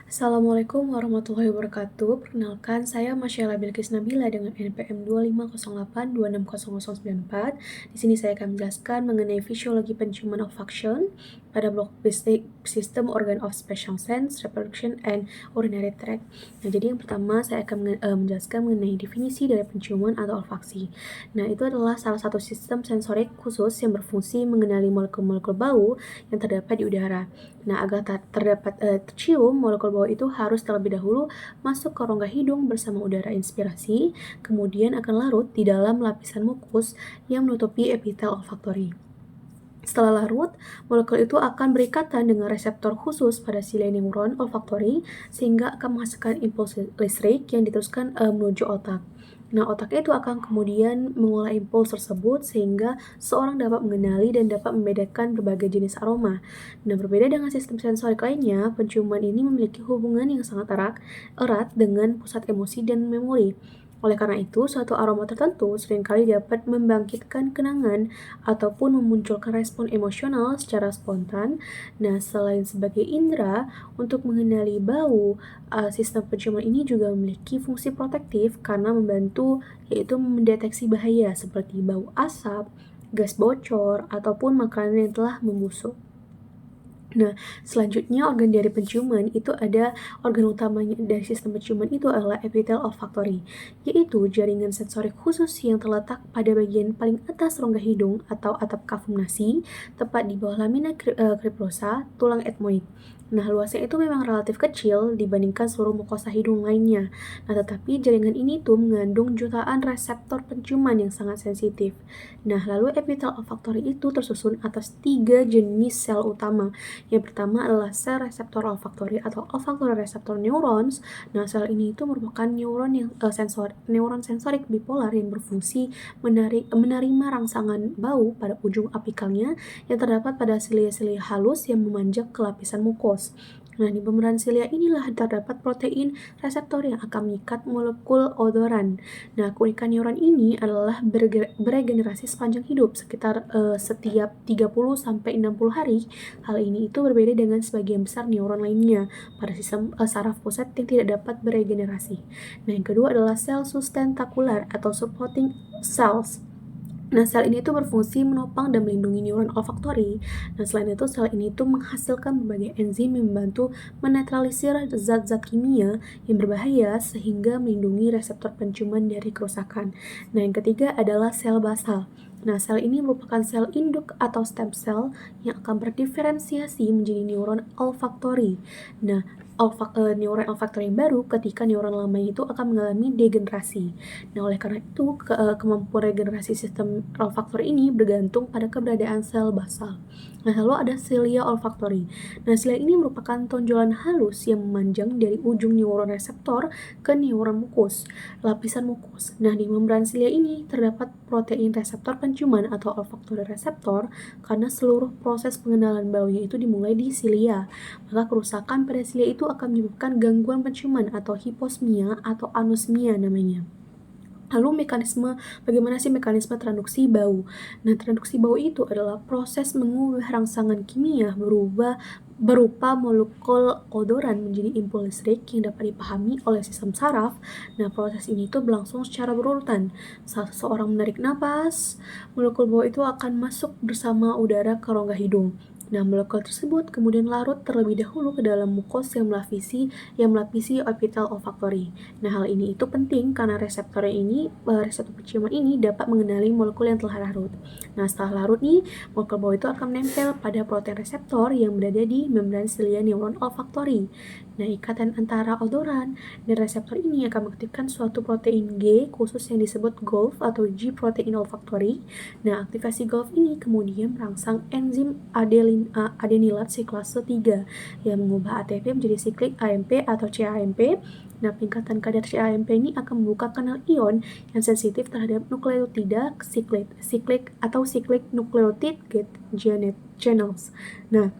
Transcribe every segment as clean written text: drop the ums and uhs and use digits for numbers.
Assalamualaikum warahmatullahi wabarakatuh. Perkenalkan, saya Masyala Bilqis Nabila dengan NPM 2508260094. Di sini saya akan menjelaskan mengenai fisiologi penciuman olfaction pada blok basic system organ of special sense, reproduction, and urinary tract. Nah, jadi yang pertama saya akan menjelaskan mengenai definisi dari penciuman atau olfaksi. Nah, itu adalah salah satu sistem sensorik khusus yang berfungsi mengenali molekul-molekul bau yang terdapat di udara. Nah, agar terdapat tercium, molekul bau itu harus terlebih dahulu masuk ke rongga hidung bersama udara inspirasi, kemudian akan larut di dalam lapisan mukus yang menutupi epitel olfaktori. Setelah larut, molekul itu akan berikatan dengan reseptor khusus pada silia neuron olfaktori sehingga akan menghasilkan impuls listrik yang diteruskan menuju otak. Nah, otak itu akan kemudian mengolah impuls tersebut sehingga seorang dapat mengenali dan dapat membedakan berbagai jenis aroma. Nah, berbeda dengan sistem sensorik lainnya, penciuman ini memiliki hubungan yang sangat erat dengan pusat emosi dan memori. Oleh karena itu, suatu aroma tertentu seringkali dapat membangkitkan kenangan ataupun memunculkan respon emosional secara spontan. Nah, selain sebagai indera untuk mengenali bau, sistem penciuman ini juga memiliki fungsi protektif karena membantu yaitu mendeteksi bahaya seperti bau asap, gas bocor, ataupun makanan yang telah membusuk. Nah, selanjutnya organ dari penciuman itu ada organ utamanya dari sistem penciuman itu adalah epitel olfaktori, yaitu jaringan sensorik khusus yang terletak pada bagian paling atas rongga hidung atau atap kafum nasi, tepat di bawah lamina criprosa, tulang etmoid. Nah, luasnya itu memang relatif kecil dibandingkan seluruh mukosa hidung lainnya. Nah, tetapi jaringan ini tuh mengandung jutaan reseptor penciuman yang sangat sensitif. Nah, lalu epitel olfaktori itu tersusun atas 3 jenis sel utama. Yang pertama adalah sel reseptor olfaktori atau olfactory receptor neurons. Nah, sel ini itu merupakan neuron yang neuron sensorik bipolar yang berfungsi menerima rangsangan bau pada ujung apikalnya yang terdapat pada silia-silia halus yang memanjat ke lapisan mukos. Nah, di pemberan silia inilah terdapat protein reseptor yang akan mengikat molekul odoran. Nah, keunikan neuron ini adalah beregenerasi sepanjang hidup sekitar setiap 30 sampai 60 hari. Hal ini itu berbeda dengan sebagian besar neuron lainnya pada sistem saraf pusat yang tidak dapat beregenerasi. Nah, yang kedua adalah sel sustentakular atau supporting cells. Nah, sel ini tuh berfungsi menopang dan melindungi neuron olfaktori. Nah, selain itu, sel ini tuh menghasilkan berbagai enzim yang membantu menetralisir zat-zat kimia yang berbahaya sehingga melindungi reseptor penciuman dari kerusakan. Nah, yang ketiga adalah sel basal. Nah, sel ini merupakan sel induk atau stem cell yang akan berdiferensiasi menjadi neuron olfaktori. Nah, neuron olfaktori yang baru ketika neuron lama itu akan mengalami degenerasi. Nah, oleh karena itu, kemampuan regenerasi sistem olfaktori ini bergantung pada keberadaan sel basal. Nah, lalu ada silia olfaktori. Nah, silia ini merupakan tonjolan halus yang memanjang dari ujung neuron reseptor ke neuron mukus, lapisan mukus. Nah, di membran silia ini terdapat protein reseptor penciuman atau olfaktori reseptor karena seluruh proses pengenalan baunya itu dimulai di silia. Maka kerusakan pada silia itu akan menyebabkan gangguan penciuman atau hiposmia atau anosmia namanya. Lalu bagaimana sih mekanisme traduksi bau? Nah, traduksi bau itu adalah proses mengubah rangsangan kimia berupa molekul odoran menjadi impuls listrik yang dapat dipahami oleh sistem saraf. Nah, proses ini tuh berlangsung secara berurutan. Saat seseorang menarik napas, molekul bau itu akan masuk bersama udara ke rongga hidung. Nah, molekul tersebut kemudian larut terlebih dahulu ke dalam mukos yang melapisi epitel olfaktori. Nah, hal ini itu penting karena reseptor penciuman ini dapat mengenali molekul yang telah larut. Nah, setelah larut nih, molekul bau itu akan menempel pada protein reseptor yang berada di membran silia neuron olfaktori. Nah, ikatan antara odoran dan reseptor ini akan mengaktifkan suatu protein G khusus yang disebut GOLF atau G protein olfaktori. Nah, aktivasi GOLF ini kemudian merangsang enzim adenilat siklase 3 yang mengubah ATP menjadi siklik AMP atau CAMP. Nah, peningkatan kadar CAMP ini akan membuka kanal ion yang sensitif terhadap nukleotida siklik atau siklik nucleotide gate channels. Nah,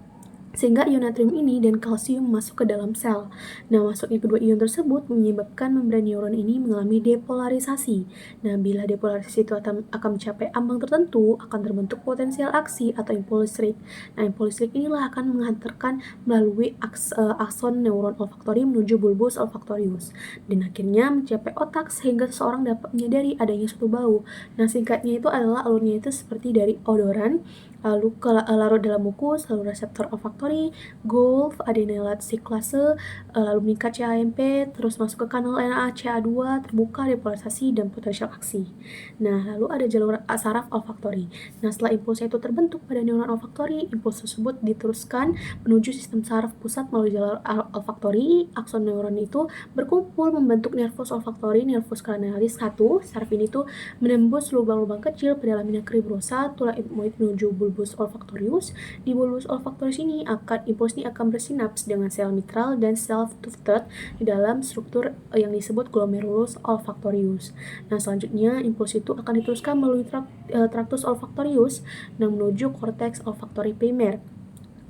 sehingga ion natrium ini dan kalsium masuk ke dalam sel. Nah, masuknya kedua ion tersebut menyebabkan membran neuron ini mengalami depolarisasi. Nah, bila depolarisasi itu akan mencapai ambang tertentu, akan terbentuk potensial aksi atau impuls listrik. Nah, impuls listrik inilah akan menghantarkan melalui akson neuron olfaktori menuju bulbus olfaktorius dan akhirnya mencapai otak sehingga seseorang dapat menyadari adanya suatu bau. Nah, singkatnya itu adalah alurnya itu seperti dari odoran, lalu larut dalam mukus, lalu reseptor olfaktori, Golf, adenylat siklase, lalu meningkat CAMP, terus masuk ke kanal NACA2, terbuka depolarisasi dan potensial aksi. Nah, lalu ada jalur saraf olfaktori. Nah, setelah impulsnya itu terbentuk pada neuron olfaktori, impuls tersebut diteruskan menuju sistem saraf pusat melalui jalur olfaktori. Akson neuron itu berkumpul membentuk nervus olfaktori, nervus craniosalis 1. Saraf ini tuh menembus lubang-lubang kecil pada lamina cribrosa, tulang etmoid menuju bulbus olfaktorius. Di bulbus olfaktorius ini impuls ini akan bersinaps dengan sel mitral dan sel tufted di dalam struktur yang disebut glomerulus olfaktorius. Nah, selanjutnya impuls itu akan diteruskan melalui traktus olfaktorius dan menuju korteks olfaktori primer,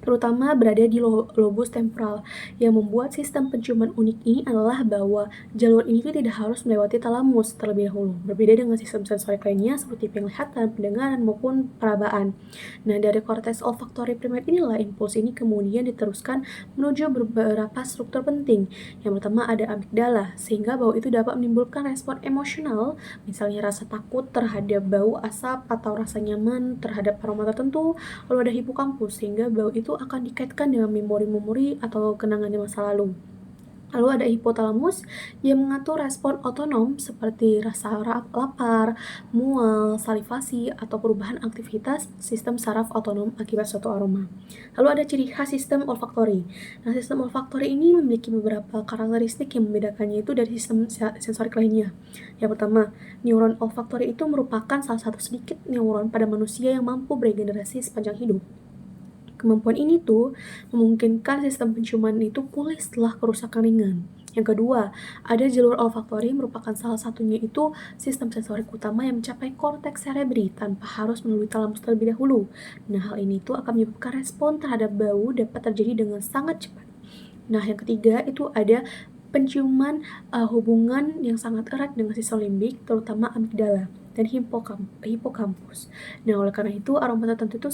terutama berada di lobus temporal. Yang membuat sistem penciuman unik ini adalah bahwa jalur ini tidak harus melewati talamus terlebih dahulu, berbeda dengan sistem sensorik lainnya seperti penglihatan, pendengaran, maupun perabaan. Nah, dari korteks olfaktori primer inilah impuls ini kemudian diteruskan menuju beberapa struktur penting. Yang pertama ada amigdala, sehingga bau itu dapat menimbulkan respon emosional, misalnya rasa takut terhadap bau asap atau rasa nyaman terhadap aroma tertentu. Lalu ada hipokampus, sehingga bau itu akan dikaitkan dengan memori-memori atau kenangan di masa lalu. Lalu ada hipotalamus yang mengatur respon otonom seperti rasa lapar, mual, salivasi, atau perubahan aktivitas sistem saraf otonom akibat suatu aroma. Lalu ada ciri khas sistem olfaktori. Nah, sistem olfaktori ini memiliki beberapa karakteristik yang membedakannya itu dari sistem sensorik lainnya. Yang pertama, neuron olfaktori itu merupakan salah satu sedikit neuron pada manusia yang mampu beregenerasi sepanjang hidup. Kemampuan ini tuh memungkinkan sistem penciuman itu pulih setelah kerusakan ringan. Yang kedua, ada jalur olfaktori merupakan salah satunya itu sistem sensorik utama yang mencapai korteks cerebri tanpa harus melalui talamus terlebih dahulu. Nah, hal ini tuh akan menyebabkan respon terhadap bau dapat terjadi dengan sangat cepat. Nah, yang ketiga itu ada penciuman hubungan yang sangat erat dengan sistem limbik, terutama amigdala dan hipokampus. Nah, oleh karena itu aroma tertentu itu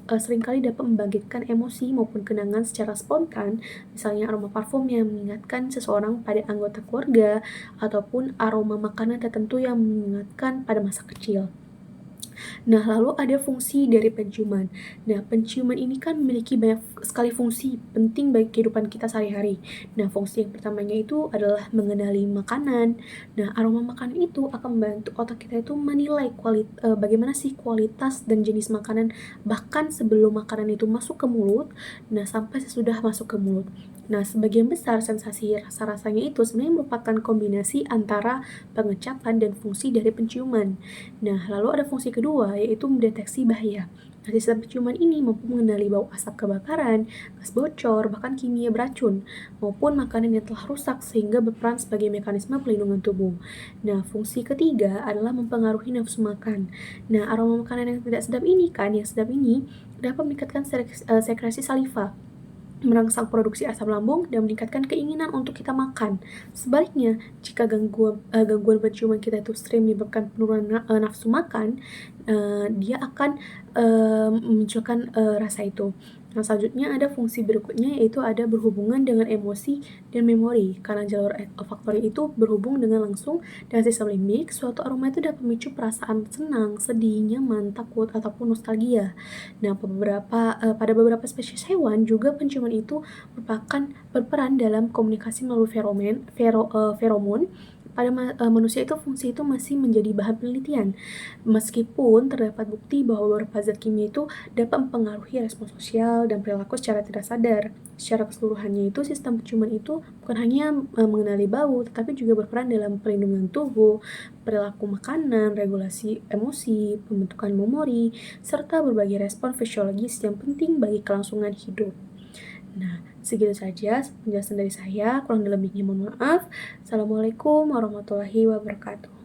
seringkali dapat membangkitkan emosi maupun kenangan secara spontan, misalnya aroma parfum yang mengingatkan seseorang pada anggota keluarga ataupun aroma makanan tertentu yang mengingatkan pada masa kecil. Nah, lalu ada fungsi dari penciuman. Nah, penciuman ini kan memiliki banyak sekali fungsi penting bagi kehidupan kita sehari-hari. Nah, fungsi yang pertamanya itu adalah mengenali makanan. Nah, aroma makanan itu akan membantu otak kita itu menilai bagaimana sih kualitas dan jenis makanan bahkan sebelum makanan itu masuk ke mulut, nah sampai sesudah masuk ke mulut. Nah, sebagian besar sensasi rasa-rasanya itu sebenarnya merupakan kombinasi antara pengecapan dan fungsi dari penciuman. Nah, lalu ada fungsi kedua, yaitu mendeteksi bahaya. Nah, sistem penciuman ini mampu mengenali bau asap kebakaran, gas bocor, bahkan kimia beracun, maupun makanan yang telah rusak sehingga berperan sebagai mekanisme pelindungan tubuh. Nah, fungsi ketiga adalah mempengaruhi nafsu makan. Nah, aroma makanan yang tidak sedap ini dapat meningkatkan sekresi saliva, merangsang produksi asam lambung dan meningkatkan keinginan untuk kita makan. Sebaliknya, jika gangguan penciuman kita itu sering menyebabkan penurunan nafsu makan, dia akan memunculkan rasa itu. Nah, selanjutnya ada fungsi berikutnya, yaitu ada berhubungan dengan emosi dan memori. Karena jalur olfaktori itu berhubung dengan langsung dengan sistem limbik, suatu aroma itu dapat memicu perasaan senang, sedih, nyaman, takut, ataupun nostalgia. Nah, pada beberapa spesies hewan juga penciuman itu berperan dalam komunikasi melalui feromon. Pada manusia itu fungsi itu masih menjadi bahan penelitian, meskipun terdapat bukti bahwa beberapa zat kimia itu dapat mempengaruhi respon sosial dan perilaku secara tidak sadar. Secara keseluruhannya itu sistem penciuman itu bukan hanya mengenali bau, tetapi juga berperan dalam perlindungan tubuh, perilaku makanan, regulasi emosi, pembentukan memori, serta berbagai respon fisiologis yang penting bagi kelangsungan hidup. Nah, segitu saja penjelasan dari saya, kurang lebihnya mohon maaf. Assalamualaikum warahmatullahi wabarakatuh.